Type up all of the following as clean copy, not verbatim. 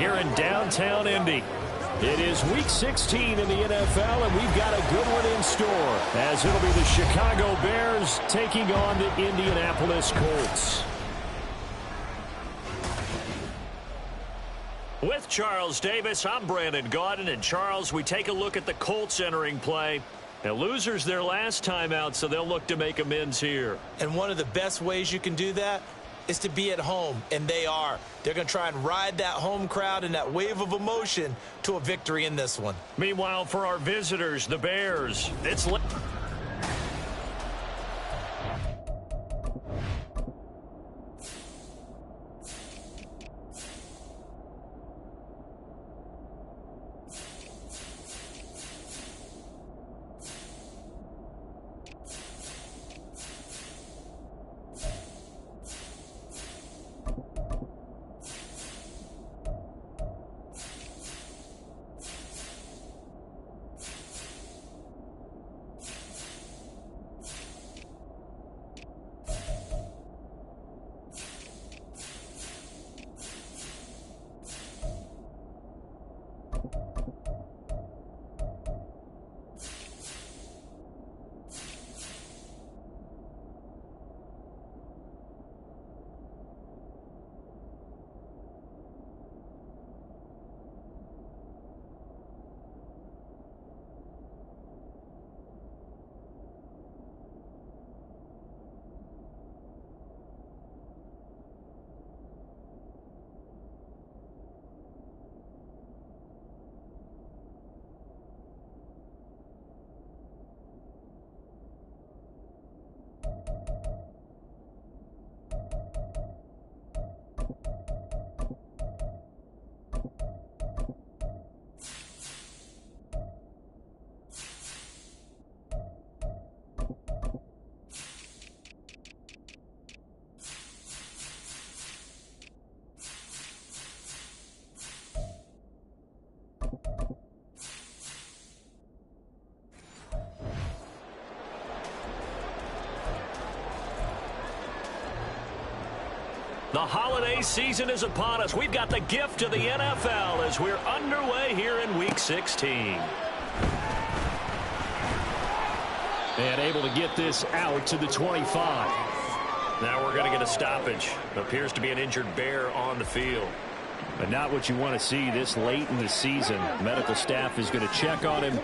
here in downtown Indy. It is Week 16 in the NFL, and we've got a good one in store, as it'll be the Chicago Bears taking on the Indianapolis Colts. With Charles Davis, I'm Brandon Gaudin, and Charles, we take a look at the Colts entering play. Now, losers their last time out, so they'll look to make amends here. And one of the best ways you can do that is to be at home, and they are. They're going to try and ride that home crowd and that wave of emotion to a victory in this one. Meanwhile, for our visitors, the Bears, it's... The holiday season is upon us. We've got the gift of the NFL as we're underway here in Week 16. And able to get this out to the 25. Now we're going to get a stoppage. Appears to be an injured Bear on the field. But not what you want to see this late in the season. Medical staff is going to check on him,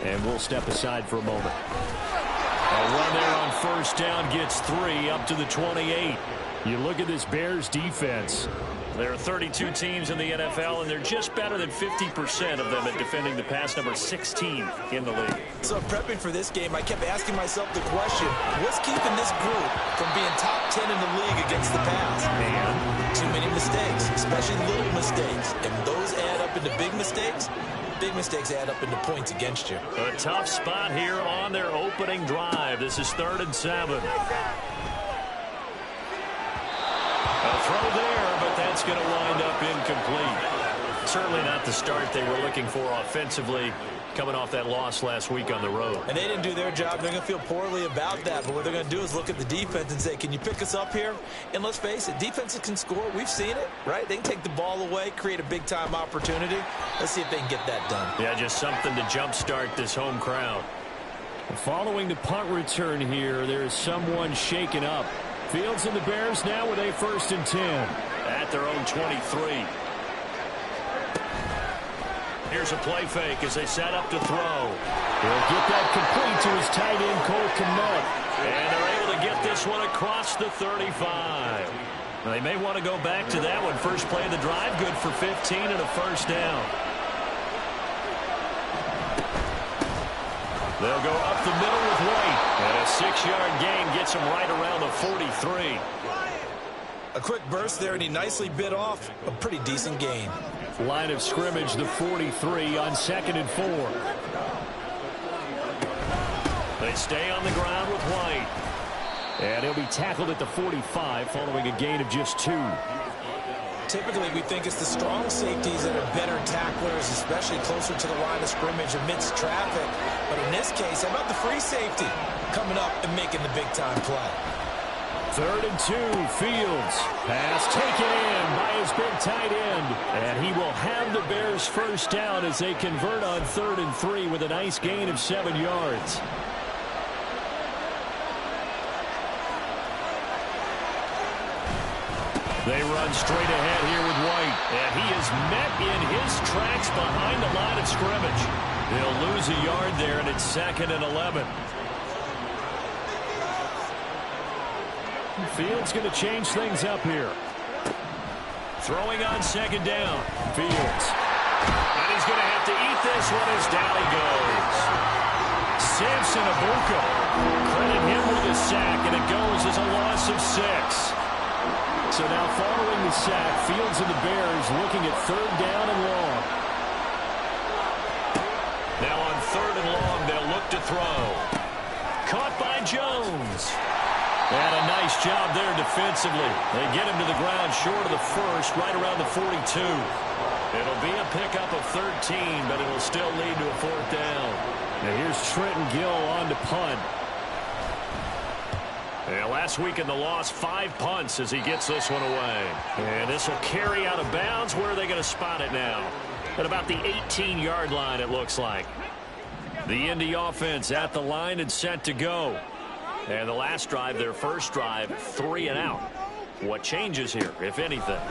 and we'll step aside for a moment. A run there on first down gets 3 up to the 28. You look at this Bears defense. There are 32 teams in the NFL, and they're just better than 50% of them at defending the pass, number 16 in the league. So prepping for this game, I kept asking myself the question, what's keeping this group from being top 10 in the league against the pass? And too many mistakes, especially little mistakes. And when those add up into big mistakes add up into points against you. A tough spot here on their opening drive. This is 3rd and 7. A throw there, but that's going to wind up incomplete. Certainly not the start they were looking for offensively, coming off that loss last week on the road. And they didn't do their job. They're going to feel poorly about that. But what they're going to do is look at the defense and say, can you pick us up here? And let's face it, defenses can score. We've seen it, right? They can take the ball away, create a big-time opportunity. Let's see if they can get that done. Yeah, just something to jumpstart this home crowd. Following the punt return here, there is someone shaken up. Fields and the Bears now with a 1st and 10 at their own 23. Here's a play fake as they set up to throw. He'll get that complete to his tight end, Cole Kmet. And they're able to get this one across the 35. They may want to go back to that one. First play of the drive, good for 15 and a first down. They'll go up the middle with White. And a 6-yard gain gets him right around the 43. A quick burst there, and he nicely bit off a pretty decent gain. Line of scrimmage, the 43 on 2nd and 4. They stay on the ground with White. And he'll be tackled at the 45 following a gain of just 2. Typically, we think it's the strong safeties that are better tacklers, especially closer to the line of scrimmage amidst traffic. But in this case, how about the free safety coming up and making the big-time play? 3rd and 2, Fields. Pass taken in by his big tight end. And he will have the Bears first down as they convert on 3rd and 3 with a nice gain of 7 yards. They run straight ahead here with White. And he is met in his tracks behind the line of scrimmage. They'll lose a yard there, and it's 2nd and 11. Fields going to change things up here. Throwing on 2nd down. Fields. And he's going to have to eat this one as down he goes. Samson Abuka. Credit him with a sack, and it goes as a loss of 6. So now following the sack, Fields and the Bears looking at 3rd down and long. Now on 3rd and long, they'll look to throw. Caught by Jones. And a nice job there defensively. They get him to the ground short of the first, right around the 42. It'll be a pickup of 13, but it'll still lead to a 4th down. Now here's Trenton Gill on to punt. And last week in the loss, 5 punts as he gets this one away. And this will carry out of bounds. Where are they going to spot it now? At about the 18-yard line, it looks like. The Indy offense at the line and set to go. And the last drive, their first drive, 3 and out. What changes here, if anything?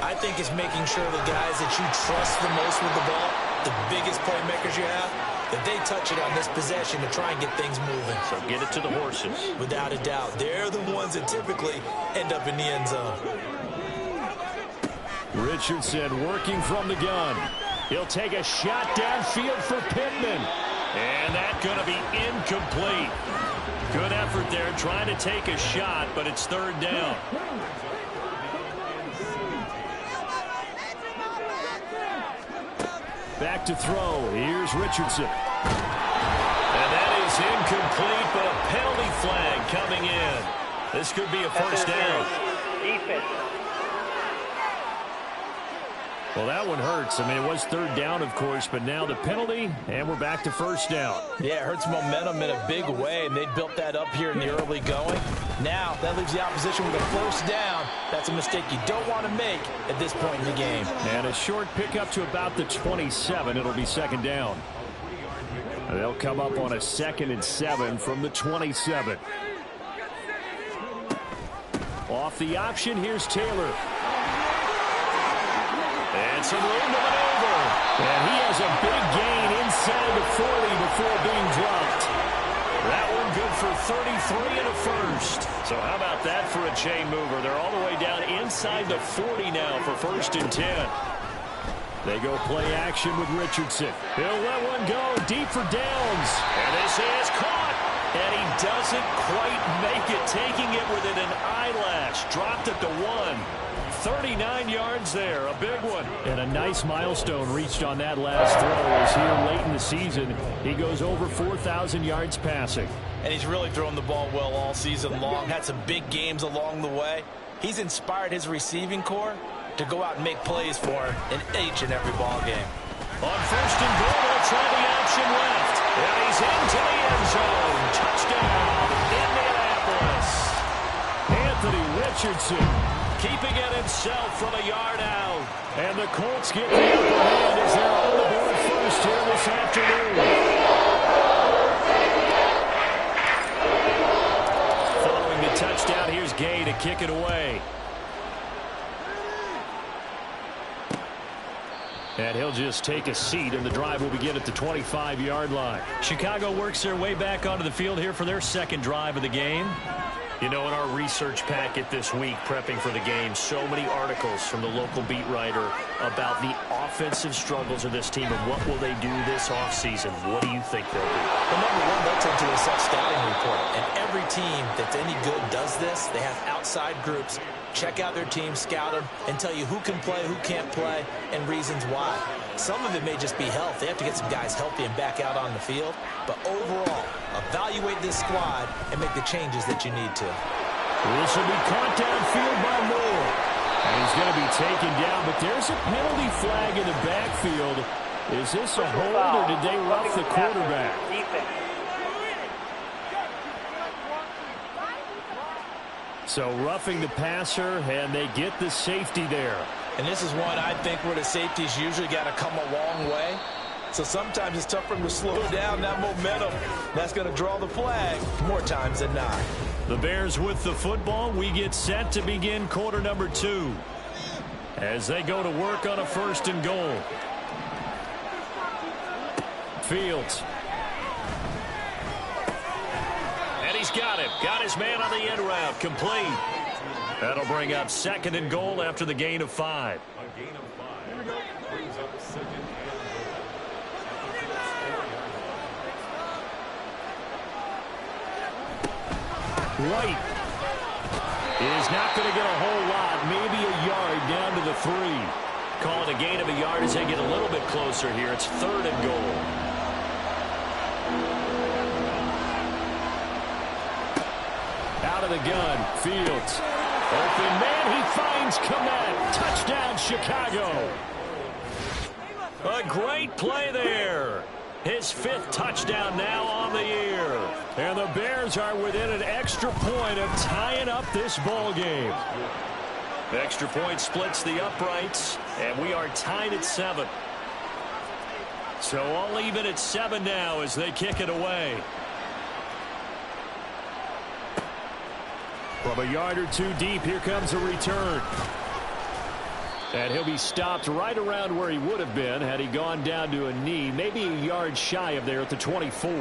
I think it's making sure the guys that you trust the most with the ball, the biggest playmakers you have, that they touch it on this possession to try and get things moving. So get it to the horses. Without a doubt. They're the ones that typically end up in the end zone. Richardson working from the gun. He'll take a shot downfield for Pittman. And that's going to be incomplete. Good effort there trying to take a shot, but it's 3rd down. Back to throw. Here's Richardson. And that is incomplete, but a penalty flag coming in. This could be a first down. Defense. Well, that one hurts. I mean, it was 3rd down, of course, but now the penalty, and we're back to first down. Yeah, it hurts momentum in a big way, and they built that up here in the early going. Now, that leaves the opposition with a first down. That's a mistake you don't want to make at this point in the game. And a short pickup to about the 27. It'll be 2nd down. They'll come up on a 2nd and 7 from the 27. Off the option, here's Taylor. And some room to maneuver. And he has a big gain inside the 40 before being dropped. That one good for 33 and a first. So how about that for a chain mover? They're all the way down inside the 40 now for 1st and 10. They go play action with Richardson. He'll let one go deep for Downs. And this is caught. And he doesn't quite make it, taking it within an eyelash. Dropped it to 1. 39 yards there, a big one. And a nice milestone reached on that last throw as here late in the season, he goes over 4,000 yards passing. And he's really thrown the ball well all season long. Had some big games along the way. He's inspired his receiving corps to go out and make plays for him in each and every ball game. On 1st and goal, they'll try the option left. And he's into the end zone. Touchdown, Indianapolis. Anthony Richardson keeping it himself from a yard out. And the Colts get the upper hand as they're on the board first here this afternoon. Following the touchdown, here's Gay to kick it away. And he'll just take a seat, and the drive will begin at the 25-yard line. Chicago works their way back onto the field here for their 2nd drive of the game. You know, in our research packet this week, prepping for the game, so many articles from the local beat writer about the offensive struggles of this team and what will they do this offseason. What do you think they'll do? Well, number one, they'll take to a self-scouting report. And every team that's any good does this. They have outside groups. Check out their team, scout them, and tell you who can play, who can't play, and reasons why. Some of it may just be health. They have to get some guys healthy and back out on the field. But overall, evaluate this squad and make the changes that you need to. This will be caught downfield by Moore. And he's going to be taken down, but there's a penalty flag in the backfield. Is this a hold, or did they rough the quarterback? So roughing the passer, and they get the safety there. And this is one I think where the safety's usually got to come a long way. So sometimes it's tough for them to slow down that momentum. That's going to draw the flag more times than not. The Bears with the football. We get set to begin quarter number 2 as they go to work on a 1st and goal. Fields. And he's got him. Got his man on the end route. Complete. That'll bring up 2nd and goal after the gain of 5. White is not going to get a whole lot, maybe a yard down to the 3. Call it a gain of a yard as they get a little bit closer here. It's 3rd and goal. Out of the gun, Fields. Open man, he finds Kmet. Touchdown, Chicago. A great play there. His 5th touchdown now on the year. And the Bears are within an extra point of tying up this ball game. The extra point splits the uprights, and we are tied at 7. So all even at 7 now as they kick it away. From a yard or 2 deep, here comes a return. And he'll be stopped right around where he would have been had he gone down to a knee, maybe a yard shy of there at the 24.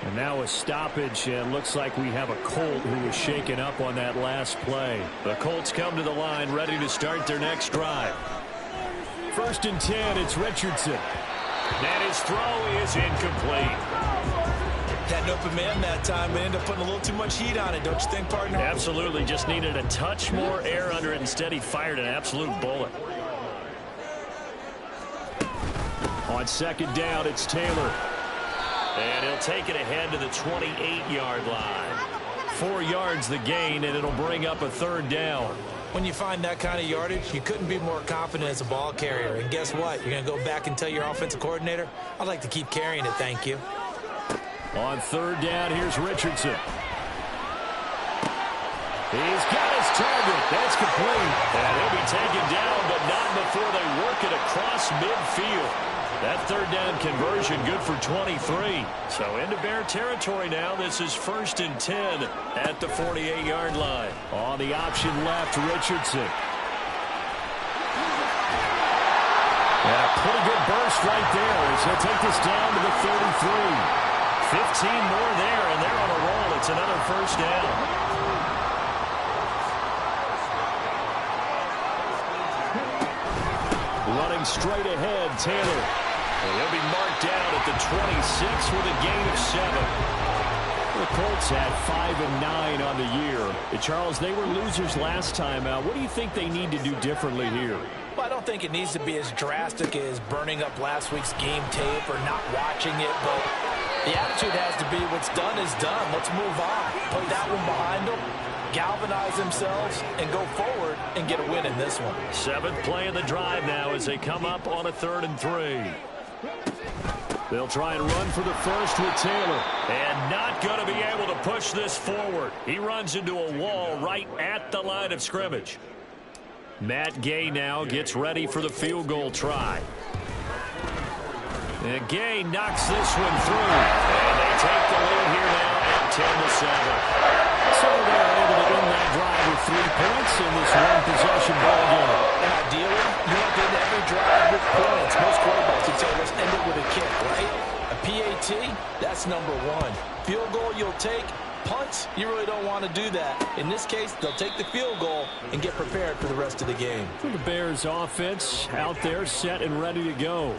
And now a stoppage, and looks like we have a Colt who was shaken up on that last play. The Colts come to the line ready to start their next drive. 1st and 10, it's Richardson. And his throw is incomplete. Had an open man that time, but ended up putting a little too much heat on it, don't you think, partner? Absolutely. Just needed a touch more air under it. Instead, he fired an absolute bullet. On 2nd down, it's Taylor. And he'll take it ahead to the 28-yard line. 4 yards the gain, and it'll bring up a 3rd down. When you find that kind of yardage, you couldn't be more confident as a ball carrier. And guess what? You're going to go back and tell your offensive coordinator, I'd like to keep carrying it, thank you. On 3rd down, here's Richardson. He's got his target. That's complete. And he'll be taken down, but not before they work it across midfield. That 3rd down conversion good for 23. So into Bear territory now. This is 1st and 10 at the 48-yard line. On the option left, Richardson. And a pretty good burst right there as he'll take this down to the 33. 15 more there, and they're on a roll. It's another 1st down. Running straight ahead, Taylor. And he'll be marked down at the 26 with a gain of 7. The Colts had 5 and 9 on the year. And Charles, they were losers last time out. What do you think they need to do differently here? Well, I don't think it needs to be as drastic as burning up last week's game tape or not watching it, but the attitude has to be what's done is done. Let's move on. Put that one behind them, galvanize themselves, and go forward and get a win in this one. 7th play of the drive now as they come up on a 3rd and 3. They'll try and run for the 1st with Taylor. And not going to be able to push this forward. He runs into a wall right at the line of scrimmage. Matt Gay now gets ready for the field goal try. And Gay knocks this one through. And they take the lead here now at 10-7. So they're able to end that drive with 3 points in this one-possession ball game. And ideally, you want to end every drive with points. Most quarterbacks would say, let's end it with a kick, right? A PAT, that's number 1. Field goal you'll take. Punts, you really don't want to do that. In this case, they'll take the field goal and get prepared for the rest of the game. For the Bears offense out there set and ready to go.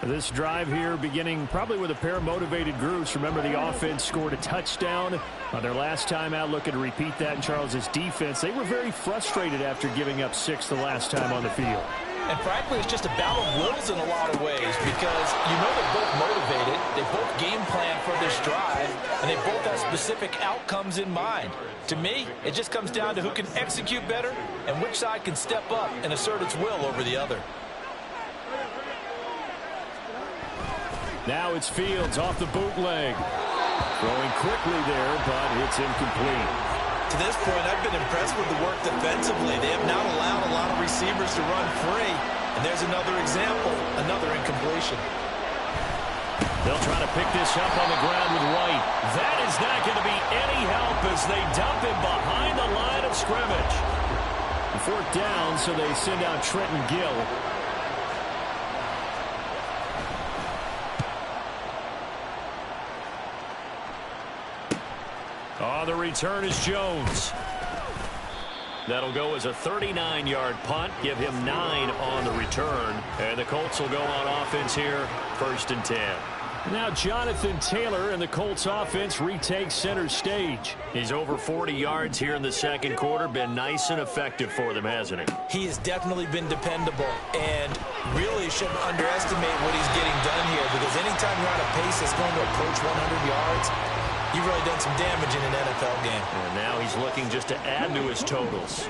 This drive here beginning probably with a pair of motivated groups. Remember, the offense scored a touchdown on their last time out. Looking to repeat that in Charles's defense. They were very frustrated after giving up 6 the last time on the field. And frankly, it's just a battle of wills in a lot of ways because you know they're both motivated. They both game plan for this drive, and they both have specific outcomes in mind. To me, it just comes down to who can execute better and which side can step up and assert its will over the other. Now it's Fields off the bootleg. Throwing quickly there, but it's incomplete. To this point, I've been impressed with the work defensively. They have not allowed a lot of receivers to run free. And there's another example, another incompletion. They'll try to pick this up on the ground with White. That is not going to be any help as they dump him behind the line of scrimmage. 4th down, so they send out Trenton Gill. On the return is Jones. That'll go as a 39-yard punt. Give him 9 on the return. And the Colts will go on offense here, 1st and 10. Now Jonathan Taylor and the Colts offense retakes center stage. He's over 40 yards here in the second quarter. Been nice and effective for them, hasn't he? He has definitely been dependable, and really shouldn't underestimate what he's getting done here, because anytime you're on a pace that's going to approach 100 yards, you've really done some damage in an NFL game. And now he's looking just to add to his totals.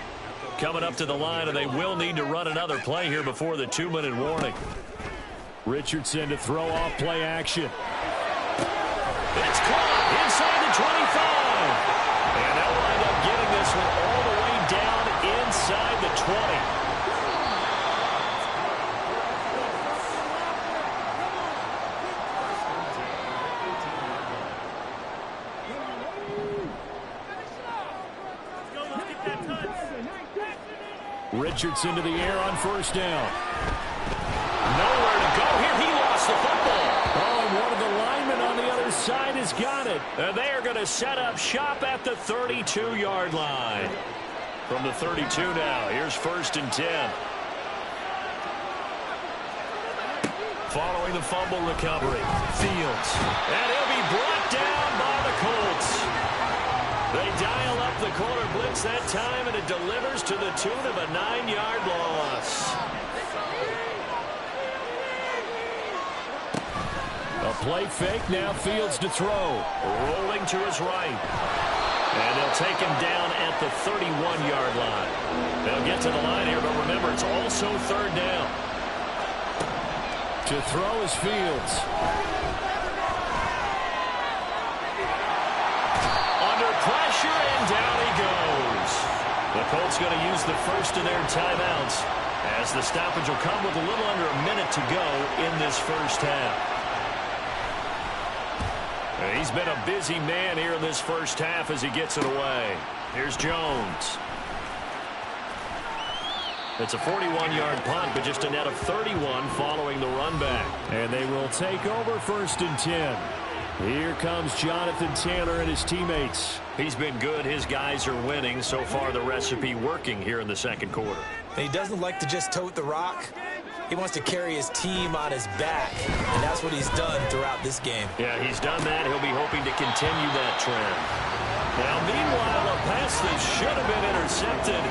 Coming up to the line, and they will need to run another play here before the 2-minute warning. Richardson to throw off play action. It's caught inside the 25. And they'll wind up getting this one all the way down inside the 20. Richardson to the air on 1st down. Nowhere to go here. He lost the football. Oh, and one of the linemen on the other side has got it. And they are going to set up shop at the 32-yard line. From the 32 now, here's 1st and 10. Following the fumble recovery, Fields. And he'll be brought down by the Colts. They dial up the corner blitz that time, and it delivers to the tune of a 9-yard loss. A play fake, now Fields to throw. Rolling to his right. And they'll take him down at the 31-yard line. They'll get to the line here, but remember, it's also 3rd down. To throw is Fields. Under pressure, and down he goes. The Colts going to use the first of their timeouts, as the stoppage will come with a little under a minute to go in this first half. He's been a busy man here in this first half as he gets it away. Here's Jones. It's a 41-yard punt, but just a net of 31 following the run back. And they will take over 1st and 10. Here comes Jonathan Taylor and his teammates. He's been good. His guys are winning. So far, the recipe working here in the second quarter. And he doesn't like to just tote the rock. He wants to carry his team on his back, and that's what he's done throughout this game. Yeah, he's done that. He'll be hoping to continue that trend. Now, meanwhile, a pass that should have been intercepted,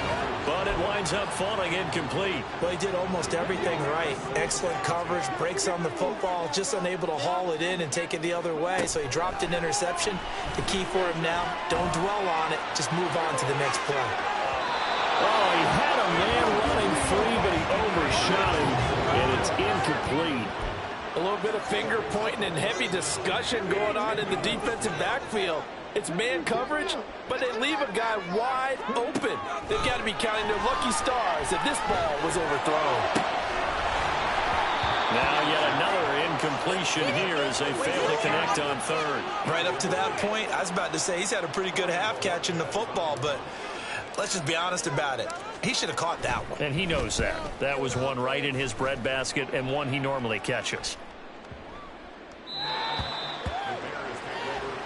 but it winds up falling incomplete. Well, he did almost everything right. Excellent coverage, breaks on the football, just unable to haul it in and take it the other way, so he dropped an interception. The key for him now, don't dwell on it, just move on to the next play. Oh, he had a man running free, but he overshot him, and it's incomplete. A little bit of finger pointing and heavy discussion going on in the defensive backfield. It's man coverage, but they leave a guy wide open. They've got to be counting their lucky stars that this ball was overthrown. Now yet another incompletion here as they fail to connect on 3rd. Right up to that point, I was about to say he's had a pretty good half catching the football, but let's just be honest about it. He should have caught that one. And he knows that. That was one right in his breadbasket and one he normally catches.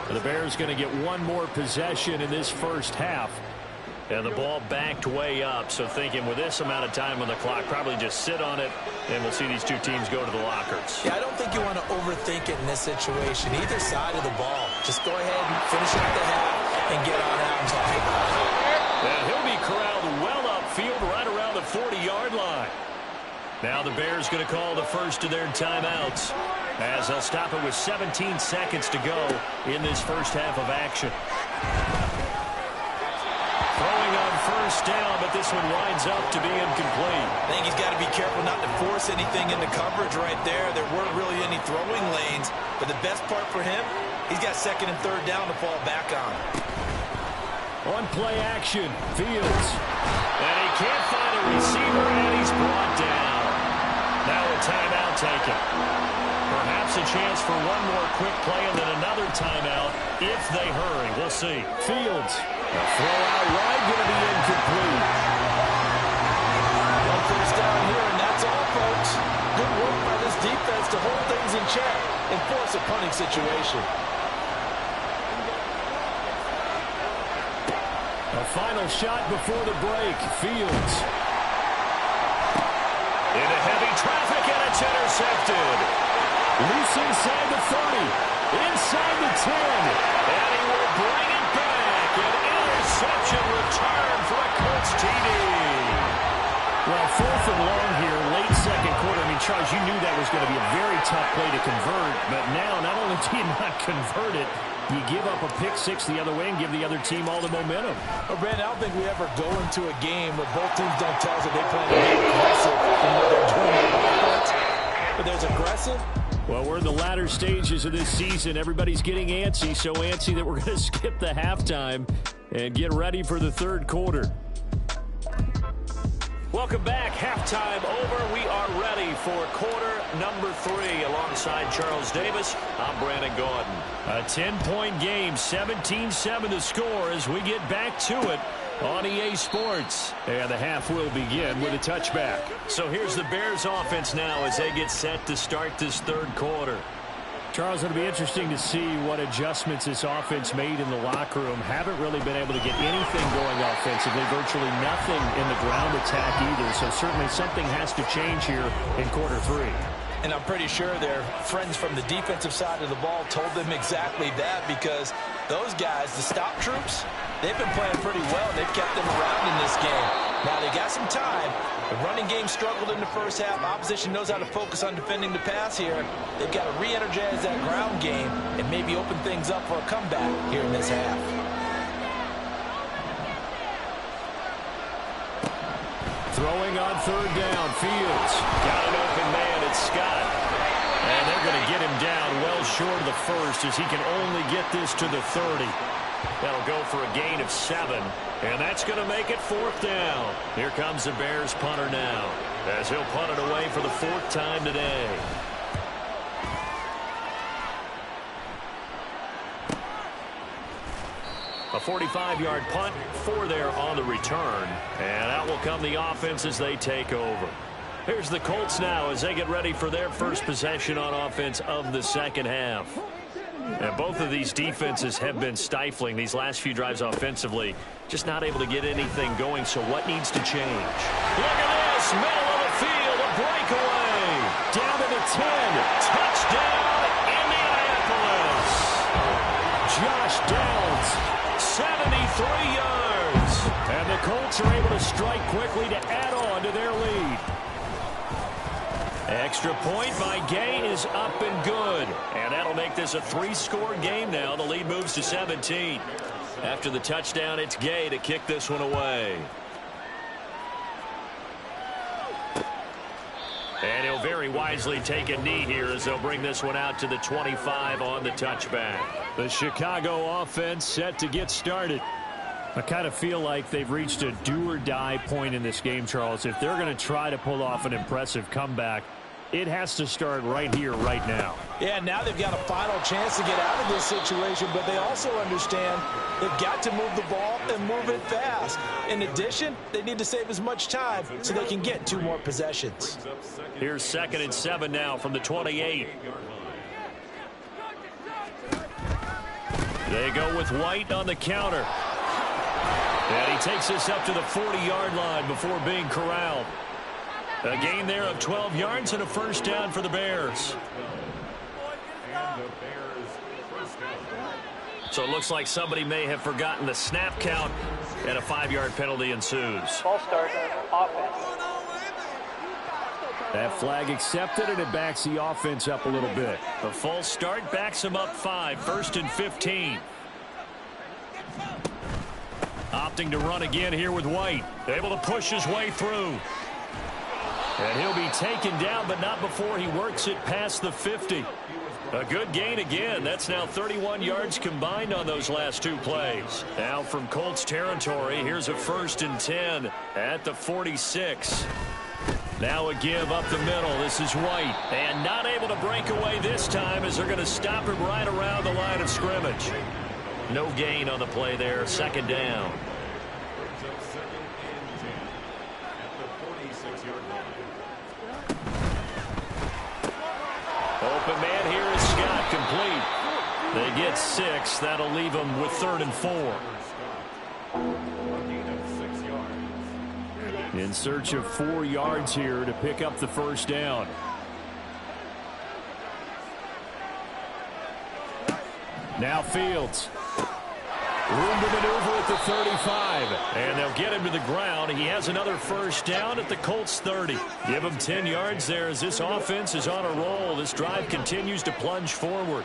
The Bears going to get one more possession in this first half. And the ball backed way up, so thinking with this amount of time on the clock, probably just sit on it, and we'll see these two teams go to the lockers. Yeah, I don't think you want to overthink it in this situation. Either side of the ball. Just go ahead and finish out the half and get on out and talk about it. And he'll be corralled well upfield right around the 40-yard line. Now the Bears going to call the first of their timeouts, as they'll stop it with 17 seconds to go in this first half of action. Throwing on 1st down, but this one winds up to be incomplete. I think he's got to be careful not to force anything into coverage right there. There weren't really any throwing lanes, but the best part for him, he's got 2nd and 3rd down to fall back on. On play action, Fields. And he can't find a receiver, and he's brought down. Now a timeout taken. Perhaps a chance for one more quick play and then another timeout if they hurry. We'll see. Fields. A throw out wide, going to be incomplete. One first down here, and that's all, folks. Good work by this defense to hold things in check and force a punting situation. A final shot before the break. Fields. Into heavy traffic, and it's intercepted. Loose inside the 30. Inside the 10. And he will bring it back. An interception return for a Colts TD. Well, 4th and long here, late second quarter. I mean, Charles, you knew that was going to be a very tough play to convert. But now, not only do you not convert it, you give up a pick six the other way and give the other team all the momentum. Well, Brandon, I don't think we ever go into a game where both teams don't tell us that they plan to be aggressive in what they're doing on offense. But there's aggressive. Well, we're in the latter stages of this season. Everybody's getting antsy, so antsy that we're going to skip the halftime and get ready for the third quarter. Welcome back. Halftime over. We are ready for quarter number 3. Alongside Charles Davis, I'm Brandon Gaudin. A 10-point game, 17-7 the score as we get back to it on EA Sports. And the half will begin with a touchback. So here's the Bears offense now as they get set to start this third quarter. Charles, it'll be interesting to see what adjustments this offense made in the locker room. Haven't really been able to get anything going offensively, virtually nothing in the ground attack either. So certainly something has to change here in quarter 3. And I'm pretty sure their friends from the defensive side of the ball told them exactly that, because those guys, the stop troops, they've been playing pretty well. They've kept them around in this game. Now they got some time. The running game struggled in the first half. Opposition knows how to focus on defending the pass here. They've got to re-energize that ground game and maybe open things up for a comeback here in this half. Throwing on third down, Fields. Got an open man, it's Scott. And they're going to get him down well short of the first as he can only get this to the 30. That'll go for a gain of 7. And that's going to make it 4th down. Here comes the Bears punter now as he'll punt it away for the 4th time today. A 45-yard punt, 4 there on the return. And out will come the offense as they take over. Here's the Colts now as they get ready for their first possession on offense of the second half. And both of these defenses have been stifling these last few drives offensively. Just not able to get anything going, so what needs to change? Look at this, middle of the field, a breakaway. Down to the 10, touchdown, Indianapolis. Josh Downs, 73 yards. And the Colts are able to strike quickly to add on to their lead. Extra point by Gay is up and good. And that'll make this a 3-score game now. The lead moves to 17. After the touchdown, it's Gay to kick this one away. And he'll very wisely take a knee here as they'll bring this one out to the 25 on the touchback. The Chicago offense set to get started. I kind of feel like they've reached a do-or-die point in this game, Charles. If they're going to try to pull off an impressive comeback, it has to start right here, right now. Yeah, now they've got a final chance to get out of this situation, but they also understand they've got to move the ball and move it fast. In addition, they need to save as much time so they can get 2 more possessions. Here's 2nd and 7 now from the 28. They go with White on the counter. And he takes this up to the 40-yard line before being corralled. A gain there of 12 yards and a first down for the Bears. So it looks like somebody may have forgotten the snap count, and a 5-yard penalty ensues. False start, offense. That flag accepted, and it backs the offense up a little bit. The false start backs them up 5, 1st and 15. Opting to run again here with White. Able to push his way through. And he'll be taken down, but not before he works it past the 50. A good gain again. That's now 31 yards combined on those last two plays. Now from Colts territory, here's a 1st and 10 at the 46. Now a give up the middle. This is White. And not able to break away this time as they're going to stop him right around the line of scrimmage. No gain on the play there. 2nd down. Open man here is Scott, complete. They get 6. That'll leave them with 3rd and 4. In search of 4 yards here to pick up the 1st down. Now Fields. Room to maneuver at the 35. And they'll get him to the ground. He has another 1st down at the Colts 30. Give him 10 yards there as this offense is on a roll. This drive continues to plunge forward.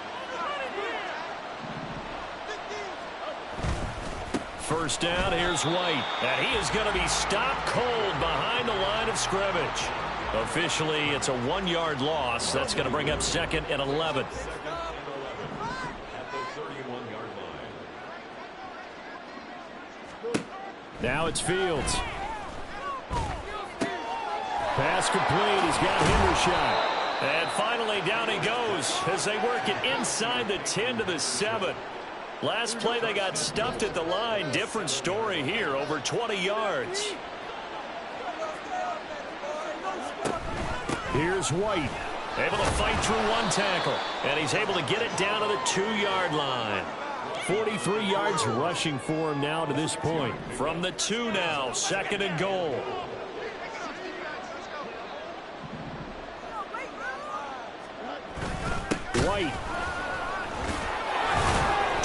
1st down, here's White. And he is going to be stopped cold behind the line of scrimmage. Officially, it's a 1-yard loss. That's going to bring up 2nd and 11. Now it's Fields. Pass complete. He's got Hendershot. And finally down he goes as they work it inside the 10 to the 7. Last play they got stuffed at the line. Different story here. Over 20 yards. Here's White. Able to fight through one tackle. And he's able to get it down to the 2-yard line. 43 yards rushing for him now to this point. From the 2 now, 2nd and goal. White.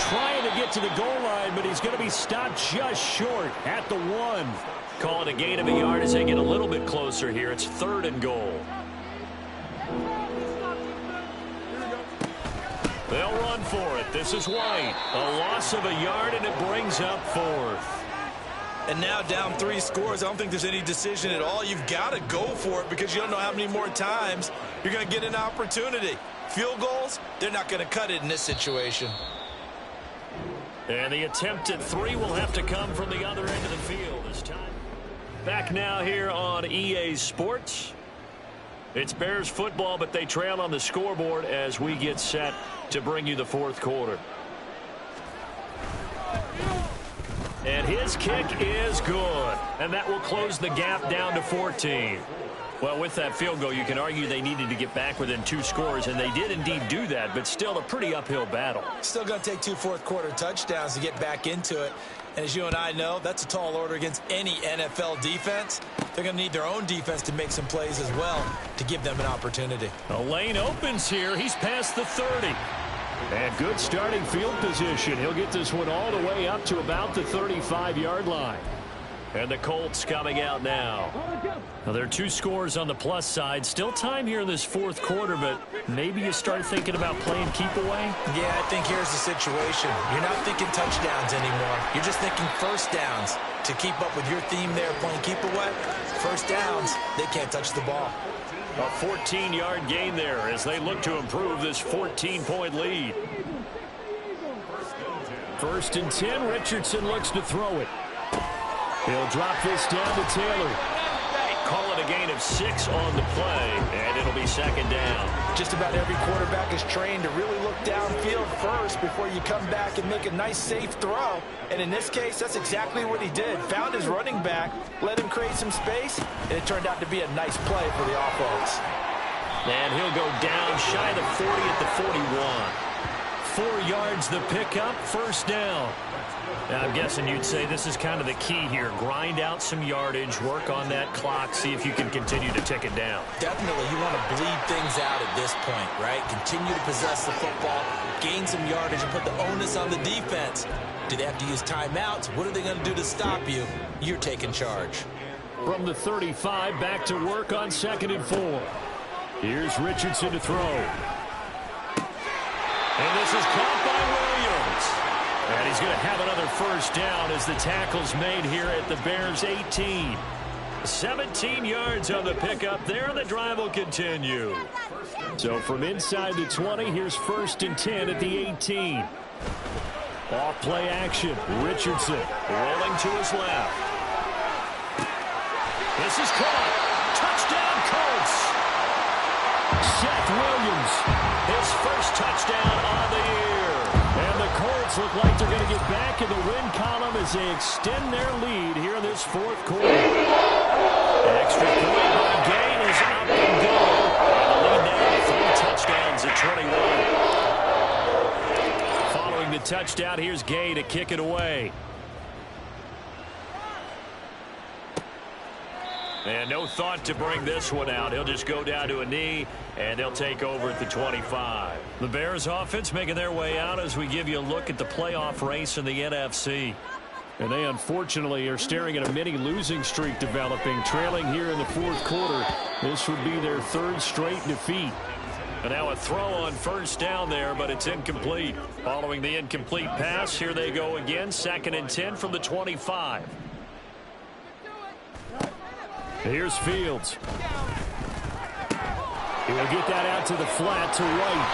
Trying to get to the goal line, but he's going to be stopped just short at the 1. Call it a gain of a yard as they get a little bit closer here. It's 3rd and goal. They'll run for it. This is White. A loss of a yard, and it brings up 4th. And now down 3 scores. I don't think there's any decision at all. You've got to go for it because you don't know how many more times you're going to get an opportunity. Field goals, they're not going to cut it in this situation. And the attempt at 3 will have to come from the other end of the field this time. Back now here on EA Sports. It's Bears football, but they trail on the scoreboard as we get set to bring you the 4th quarter. And his kick is good. And that will close the gap down to 14. Well, with that field goal, you can argue they needed to get back within 2 scores, and they did indeed do that, but still a pretty uphill battle. Still going to take 2 fourth-quarter touchdowns to get back into it. And as you and I know, that's a tall order against any NFL defense. They're going to need their own defense to make some plays as well to give them an opportunity. A lane opens here. He's past the 30. And good starting field position. He'll get this one all the way up to about the 35-yard line. And the Colts coming out now. Now, there are 2 scores on the plus side. Still time here in this 4th quarter, but maybe you start thinking about playing keep away? Yeah, I think here's the situation. You're not thinking touchdowns anymore. You're just thinking 1st downs. To keep up with your theme there, playing keep away, 1st downs, they can't touch the ball. A 14-yard gain there as they look to improve this 14-point lead. 1st and 10, Richardson looks to throw it. He'll drop this down to Taylor. Call it a gain of 6 on the play, and it'll be 2nd down. Just about every quarterback is trained to really look downfield first before you come back and make a nice, safe throw. And in this case, that's exactly what he did. Found his running back, let him create some space, and it turned out to be a nice play for the offense. And he'll go down shy of the 40 at the 41. 4 yards the pickup, 1st down. Now, I'm guessing you'd say this is kind of the key here. Grind out some yardage, work on that clock, see if you can continue to tick it down. Definitely, you want to bleed things out at this point, right? Continue to possess the football, gain some yardage, and put the onus on the defense. Do they have to use timeouts? What are they going to do to stop you? You're taking charge. From the 35, back to work on 2nd and 4. Here's Richardson to throw. And this is caught by Williams. And he's going to have another 1st down as the tackle's made here at the Bears' 18. 17 yards on the pickup there. The drive will continue. So from inside the 20, here's 1st and 10 at the 18. Off play action. Richardson rolling to his left. This is caught. Touchdown Colts. Seth Williams, his first touchdown on the year. And the Colts look like they're going to get back in the win column as they extend their lead here in this 4th quarter. Extra point by Gain is up and going. And the lead now 3 touchdowns at 21. Following the touchdown, here's Gay to kick it away. And no thought to bring this one out. He'll just go down to a knee, and they'll take over at the 25. The Bears offense making their way out as we give you a look at the playoff race in the NFC. And they unfortunately are staring at a mini losing streak developing, trailing here in the 4th quarter. This would be their 3rd straight defeat. And now a throw on 1st down there, but it's incomplete. Following the incomplete pass, here they go again. 2nd and 10 from the 25. Here's Fields. He will get that out to the flat to White.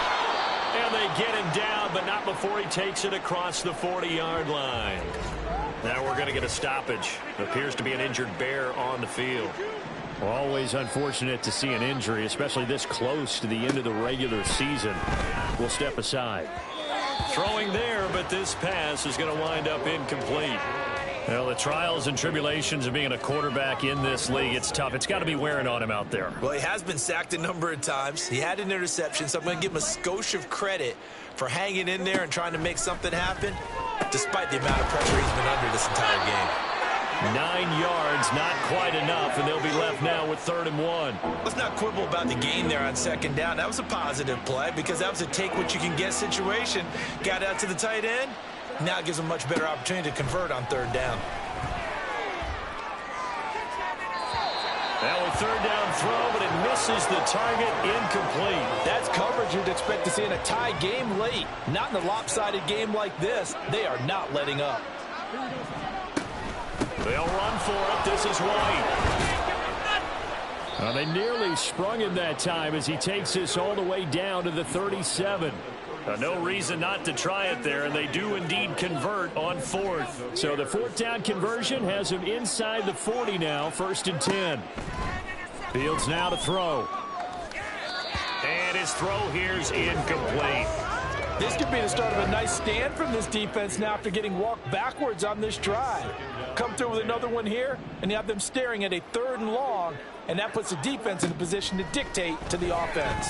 And they get him down, but not before he takes it across the 40-yard line. Now we're going to get a stoppage. Appears to be an injured Bear on the field. Always unfortunate to see an injury, especially this close to the end of the regular season. We'll step aside. Throwing there, but this pass is going to wind up incomplete. Well, the trials and tribulations of being a quarterback in this league, it's tough. It's got to be wearing on him out there. Well, he has been sacked a number of times. He had an interception, so I'm going to give him a skosh of credit for hanging in there and trying to make something happen, despite the amount of pressure he's been under this entire game. 9 yards, not quite enough, and they'll be left now with 3rd and 1. Let's not quibble about the gain there on 2nd down. That was a positive play because that was a take-what-you-can-get situation. Got out to the tight end. Now it gives them a much better opportunity to convert on 3rd down. Now a 3rd down throw, but it misses the target, incomplete. That's coverage you'd expect to see in a tie game late. Not in a lopsided game like this. They are not letting up. They'll run for it. This is White. They nearly sprung him that time as he takes this all the way down to the 37. No reason not to try it there, and they do indeed convert on 4th. So the 4th down conversion has him inside the 40 now, 1st and 10. Fields now to throw. And his throw here's incomplete. This could be the start of a nice stand from this defense now after getting walked backwards on this drive. Come through with another one here, and you have them staring at a 3rd and long, and that puts the defense in a position to dictate to the offense.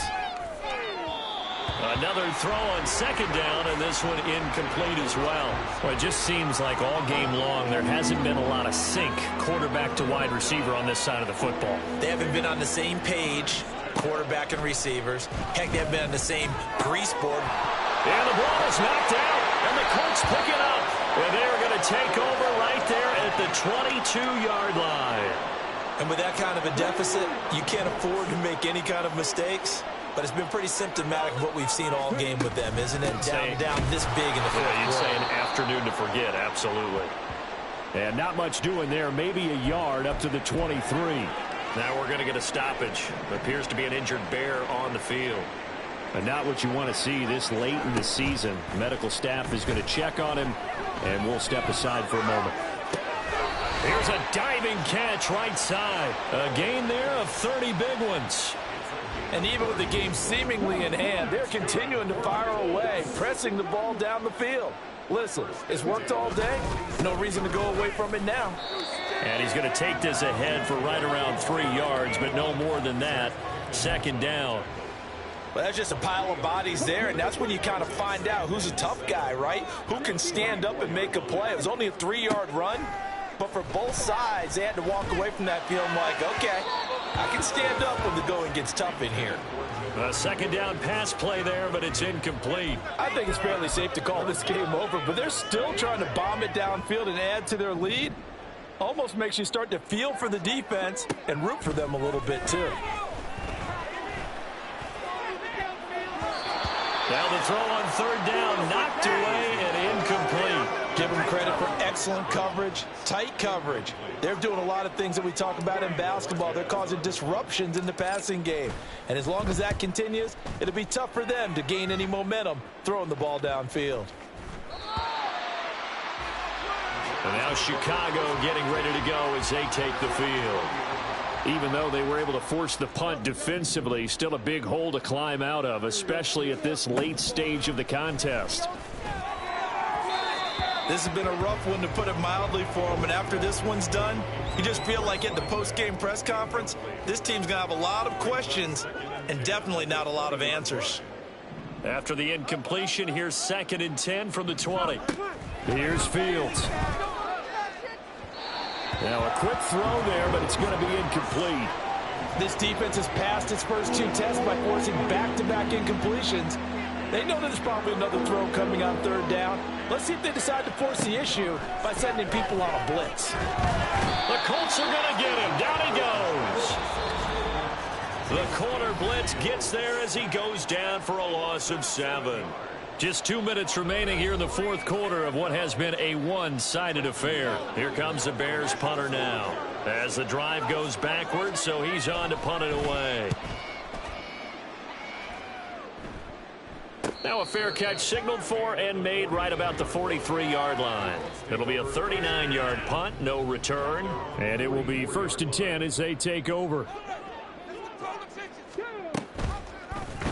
Another throw on 2nd down, and this one incomplete as well. Well, it just seems like all game long there hasn't been a lot of sync quarterback to wide receiver on this side of the football. They haven't been on the same page, quarterback and receivers. Heck, they haven't been on the same grease board. And the ball is knocked out, and the Colts pick it up. And they're going to take over right there at the 22-yard line. And with that kind of a deficit, you can't afford to make any kind of mistakes. But it's been pretty symptomatic of what we've seen all game with them, isn't it? Down this big in the 4th quarter. You'd say an afternoon to forget, absolutely. And not much doing there, maybe a yard up to the 23. Now we're going to get a stoppage. Appears to be an injured Bear on the field. And not what you want to see this late in the season. Medical staff is going to check on him, and we'll step aside for a moment. Here's a diving catch right side. A gain there of 30 big ones. And even with the game seemingly in hand, they're continuing to fire away, pressing the ball down the field. Listen, it's worked all day. No reason to go away from it now. And he's going to take this ahead for right around 3 yards, but no more than that. 2nd down. Well, that's just a pile of bodies there, and that's when you kind of find out who's a tough guy, right? Who can stand up and make a play. It was only a 3-yard run, but for both sides, they had to walk away from that feeling like, okay, I can stand up when the going gets tough in here. A 2nd down pass play there, but it's incomplete. I think it's fairly safe to call this game over, but they're still trying to bomb it downfield and add to their lead. Almost makes you start to feel for the defense and root for them a little bit, too. Now the throw on 3rd down, knocked away and incomplete. Give them credit for excellent coverage, tight coverage. They're doing a lot of things that we talk about in basketball. They're causing disruptions in the passing game. And as long as that continues, it'll be tough for them to gain any momentum throwing the ball downfield. And now Chicago getting ready to go as they take the field. Even though they were able to force the punt defensively, still a big hole to climb out of, especially at this late stage of the contest. This has been a rough one, to put it mildly, for them. And after this one's done, you just feel like at the post-game press conference, this team's going to have a lot of questions and definitely not a lot of answers. After the incompletion, here's 2nd and 10 from the 20. Here's Fields. Now a quick throw there, but it's going to be incomplete. This defense has passed its first 2 tests by forcing back-to-back incompletions. They know there's probably another throw coming on 3rd down. Let's see if they decide to force the issue by sending people on a blitz. The Colts are going to get him. Down he goes. The corner blitz gets there as he goes down for a loss of 7. Just 2 minutes remaining here in the 4th quarter of what has been a one-sided affair. Here comes the Bears punter now as the drive goes backwards, so he's on to punt it away. Now a fair catch signaled for and made right about the 43-yard line. It'll be a 39-yard punt, no return, and it will be 1st and 10 as they take over.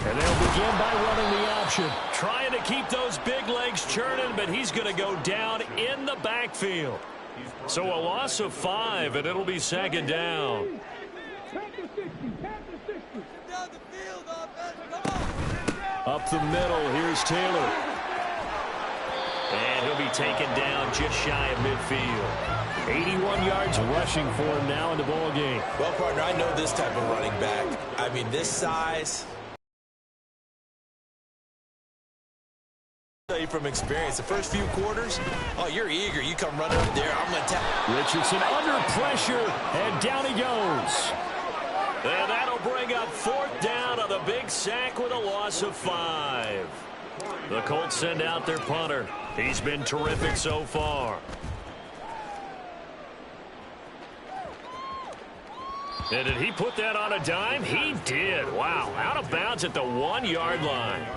And they'll begin by running the option. Trying to keep those big legs churning, but he's going to go down in the backfield. So a loss of 5, and it'll be 2nd down. Up the middle, here's Taylor. And he'll be taken down just shy of midfield. 81 yards rushing for him now in the ball game. Well, partner, I know this type of running back. I mean, this size. From experience, the first few quarters, oh, you're eager. You come running up there. I'm going to tap. Richardson under pressure, and down he goes. And that'll bring up 4th down on the big sack with a loss of 5. The Colts send out their punter. He's been terrific so far. And did he put that on a dime? He did. Wow, out of bounds at the 1-yard line.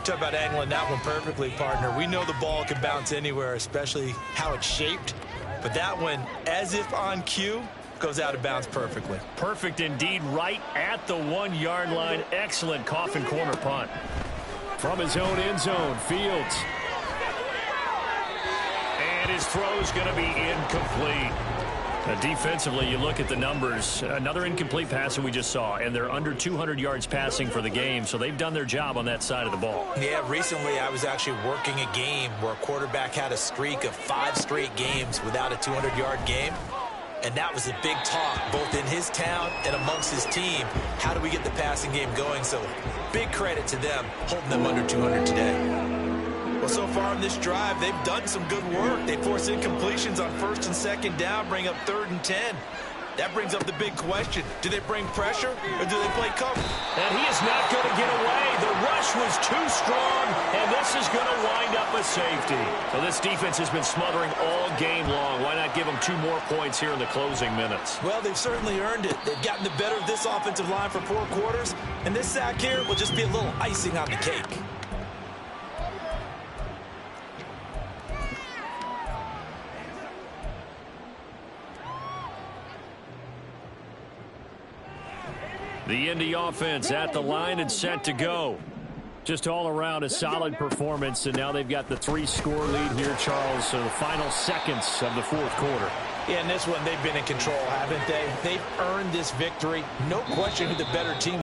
Talk about angling that one perfectly, partner. We know the ball can bounce anywhere, especially how it's shaped. But that one, as if on cue, goes out of bounds perfectly. Perfect indeed, right at the 1-yard line. Excellent coffin corner punt. From his own end zone, Fields. And his throw's going to be incomplete. Defensively, you look at the numbers. Another incomplete pass that we just saw, and they're under 200 yards passing for the game, so they've done their job on that side of the ball. Yeah, recently I was actually working a game where a quarterback had a streak of 5 straight games without a 200-yard game, and that was a big talk, both in his town and amongst his team. How do we get the passing game going? So big credit to them, holding them under 200 today. Well, so far in this drive, they've done some good work. They force incompletions on 1st and 2nd down, bring up 3rd and 10. That brings up the big question. Do they bring pressure or do they play cover? And he is not going to get away. The rush was too strong, and this is going to wind up a safety. So this defense has been smothering all game long. Why not give them 2 more points here in the closing minutes? Well, they've certainly earned it. They've gotten the better of this offensive line for 4 quarters, and this sack here will just be a little icing on the cake. The Indy offense at the line and set to go. Just all around a solid performance, and now they've got the 3-score lead here, Charles. So the final seconds of the 4th quarter. Yeah, in this one, they've been in control, haven't they? They've earned this victory. No question who the better team